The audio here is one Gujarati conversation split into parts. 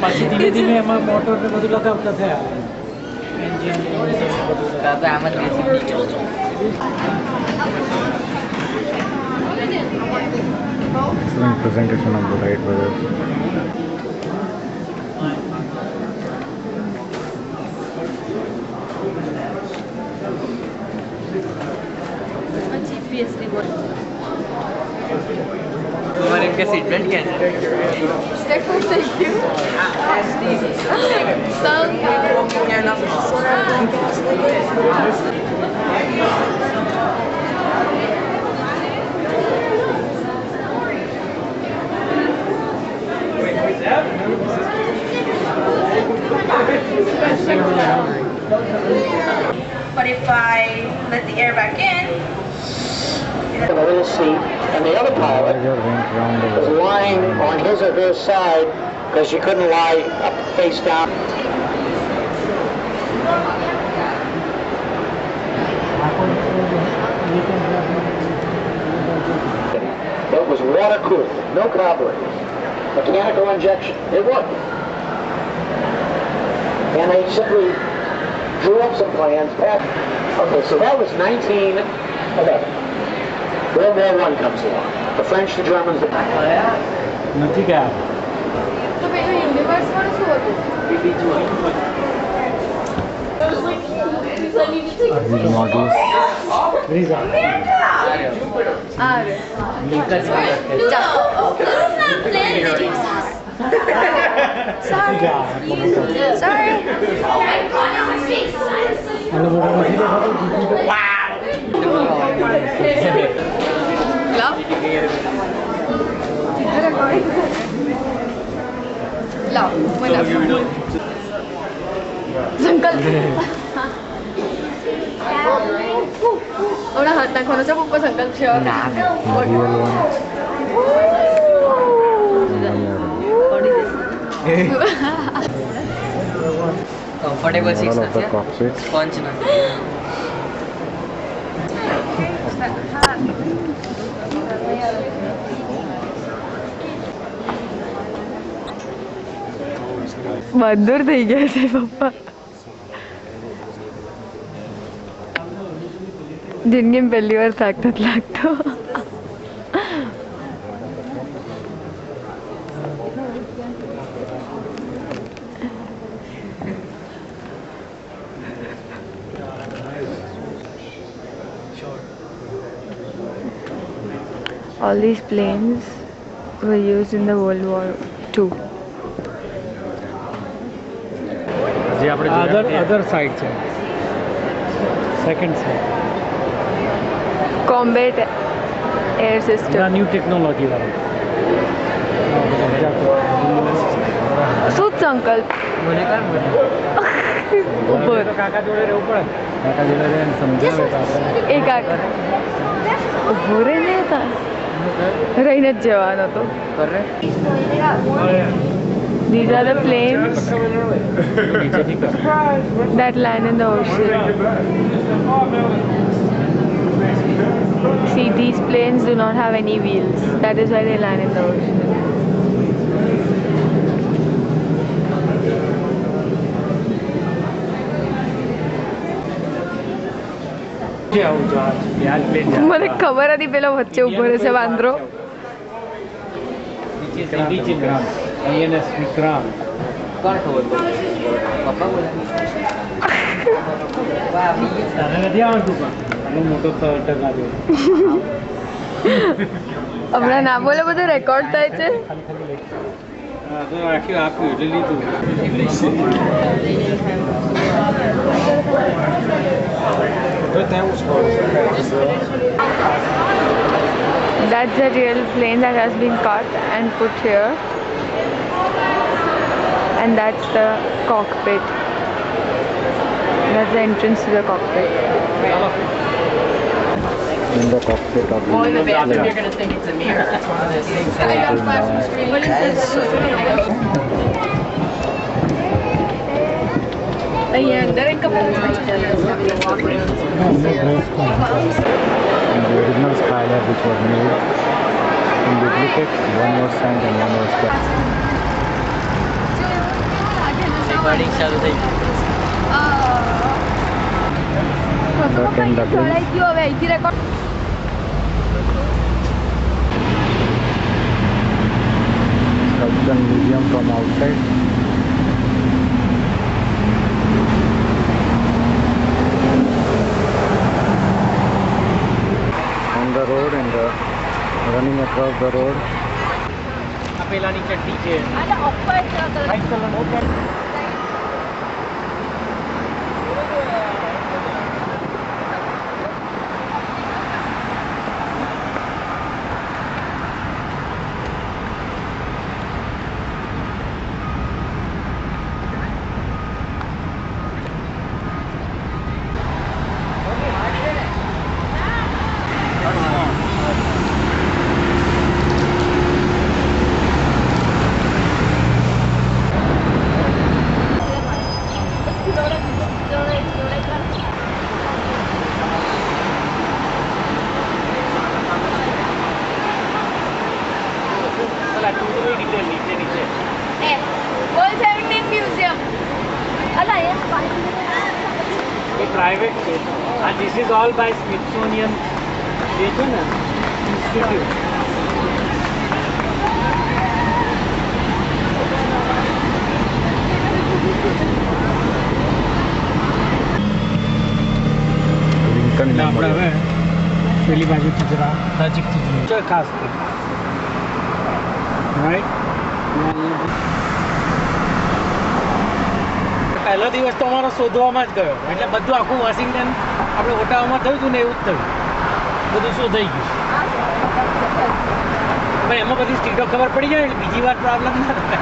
પછી ધીમે ધીમે એમાં મોટર ને બધું લગાવતા થયા એન્જિન આપણે આમ જ બેસી Excellent presentation of the Wright brothers. GPS report. तुम्हारे इनका सीट बेल्ट क्या है Thank you. But if I let the air back in, in the little seat, and the other pilot Voyager went round was the lying on his or her side because she couldn't lie up face down. It was water cooled, no carburetor, mechanical injection. It worked. And they simply drew up some plans. Okay, so that was 1911. World War I comes along. The French, the Germans, the... નથી ગયા તો પેલું યુનિવર્સ વાળું શું હતું? these models. આ રે. Sorry. અને મોટર નથી દેખાતું Love. Love. Mana? સંકલ્પ. હમણાં હાથ નાખવાનો છે પપ્પા સંકલ્પ છે ના The real one. Comfortable seats All of the નથી cockpit. સ્પંચ નથી બહાદુર થઈ ગયા છે પપ્પા જિંદગીમાં પહેલી વાર થાક નથી લાગતો All these planes were used in the World War II. જે આપણે અધર સાઈડ છે second side Combat air system. New technology વાળા શું જ સંકલ્પ મને કર ઉપર કાકા જોડે રહેવું પડે કાકા જોડે રહીને સમજાવે તો આપણે એક આ ઉભો રે ને તા રહીને જ જવાનો તો કરે These are the planes નીચેથી કર that land in the ocean. See, these planes do not have any wheels. That is why they land in the ocean. આવું જો યાર પ્લેન મને ખબર હતી પેલો વચ્ચે ઉભો રહેશે વાંદરો વિક્રાંત INS વિક્રાંત કોણ ખબર પડે પપ્પા બોલે વાહ બી તને નથી આવડતું પણ આનો મોટો ટકા જો હમણાં ના બોલે બધું રેકોર્ડ થાય છે ખાલી ખાલી લઈ હા તો આખી આપ્યું એટલે લીધું તો ત્યાં That's the real plane that has been cut and put here. And that's the cockpit. That's the entrance to the cockpit. in the cockpit of the in the bathroom you're plane. gonna think it's a mirror that's one of those things I got plastic screen, but it says અહીંયા અંદર એક કપડું And the original Skylab which was made in duplicate, one was sent and one was kept. Recording ચાલુ થઈ ગયું. ચડાઈ ગયો હવે અહીંથી record Sculpture museum from outside. On the road and running across the road. આ પેલાની ચડ્ડી છે અને ઉપર વ્હાઈટ કલર એ પ્રાઇવેટ છે આ this is all by Smithsonian જે છે ને ઇન્સ્ટિટ્યૂટ Lincoln એટલે આપણે Memorial. હવે પેલી બાજુથી જરા નજીકથી જોઈએ ખાસ રાઈટ પહેલો દિવસ તો અમારો શોધવામાં જ ગયો એટલે બધું આખું વોશિંગ્ટન આપણે ઓટાવામાં થયું હતું ને એવું જ થયું બધું શોધાઈ ગયું પણ એમાં બધી સ્ટ્રીટો ખબર પડી જાય એટલે બીજી વાર પ્રોબ્લેમ ના થાય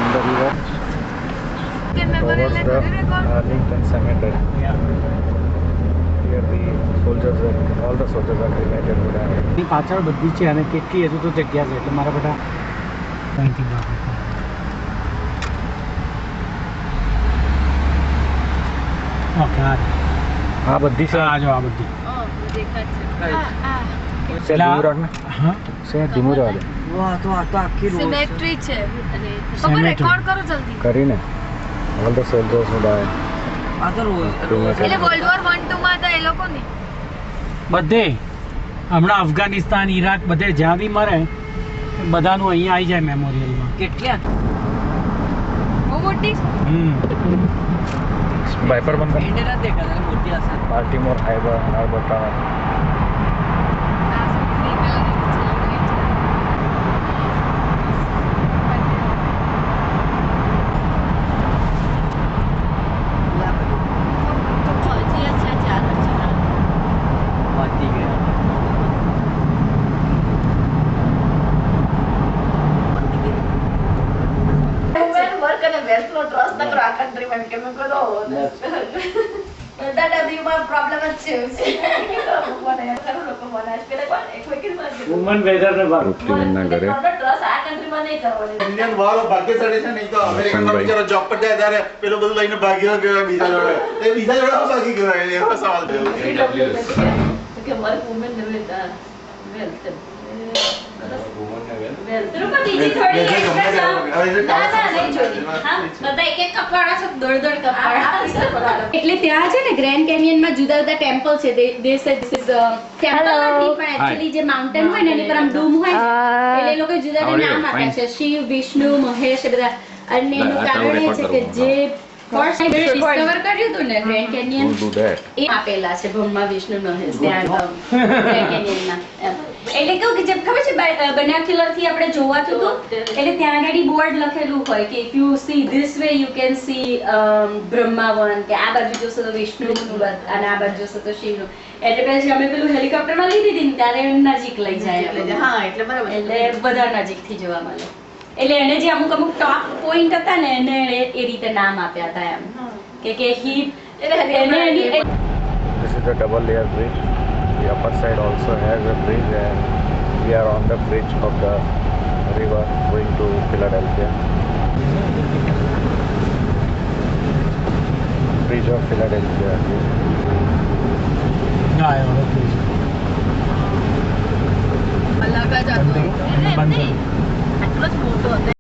On the river. Towards the Lincoln Cemetery. Here the soldiers are, all the soldiers are cremated today. એની પાછળ બધી છે અને કેટલી હજુ તો જગ્યા છે એટલે મારા બધા અહીંથી બાબત ઓકે આ બધી છે આ જો આ બધી છે ધીમું રાખ ને હા છે ધીમું રહેવા દે સિમેટ્રી છે અને Cemetery. રેકોર્ડ કરો જલ્દી કરીને all the soldiers who die એટલે cremated. વર્લ્ડ વોર 1 2 માં હતા એ લોકો ને બધે હમણાં અફઘાનિસ્તાન ઈરાક બધે જ્યાં બી મરે બધાનું અહીંયા આવી જાય મેમોરિયલમાં બહુ મોટી વાઇપર બંધ કર. એને નથી દેખાતા મોટી હશે. Baltimore Harbor Tower. પતી ગયા. work and wealth no trust the country man કે મેં કહો દાદાજીમાં પ્રોબ્લેમ જ છે મને ખરું લોકો મને પેલા કોણ એક વકીલ માં વુમન વેધર ને બાર રૂપટીબેનના ઘરે ટ્રસ્ટ આ કન્ટ્રીમાં નહીં કરવાનો ઇન્ડિયન વાળો ભાગ્યશાળી છે નહીં તો અમેરિકનમાં બિચારો જોબ પર જાય ત્યારે પેલો બધું લઈને ભાગ્યો ગયો બીજા જોડે એ બીજા જોડે શું ભાગી ગયો એવો સવાલ થયો કે મારે વુમન ને વેલ્થ એટલે ત્યાં છે ને ગ્રેન્ડ કેનિયનમાં જુદા જુદા ટેમ્પલ છે ટેમ્પલ નથી પણ એકચ્યુઅલી જે માઉન્ટેન હોય ને એની પર આમ ડૂમ હોય ને એટલે એ લોકો જુદા જુદા નામ આપ્યા છે શિવ વિષ્ણુ મહેશ એ બધા અને એનું કારણ એ છે કે જે ફર્સ્ટ ડિસ્કવર કર્યું હતું ને Grand Canyon Who do that? એ આપેલા છે બ્રહ્મા વિષ્ણુ મહેશ ત્યાં ગ્રેન્ડ કેનિયનમાં એટલે કેવું કે જેમ ખબર છે બિનોક્યુલર થી આપણે જોવાતું હતું એટલે ત્યાં આગળ બોર્ડ લખેલું હોય કે if you see this way you can see Brahmavan કે આ બાજુ જોશો તો વિષ્ણુનું અને આ બાજુ જોશો તો શિવનું એટલે પછી અમે પેલું હેલિકોપ્ટરમાં લીધી હતી ને ત્યારે નજીક લઈ જાય હા એટલે બરાબર એટલે બધા નજીકથી જોવા મળે એટલે એને જે અમુક અમુક ટોપ પોઈન્ટ હતા ને એને એ રીતે નામ આપ્યા હતા એમ કે હી એને This is a double layer bridge. The upper side also has a bridge and we are on the bridge of the river going to Philadelphia. Bridge of Philadelphia. ના આવ્યો પ્લીઝ અલગ જ હતું બંધ કરી. આટલો જ મોટો હતો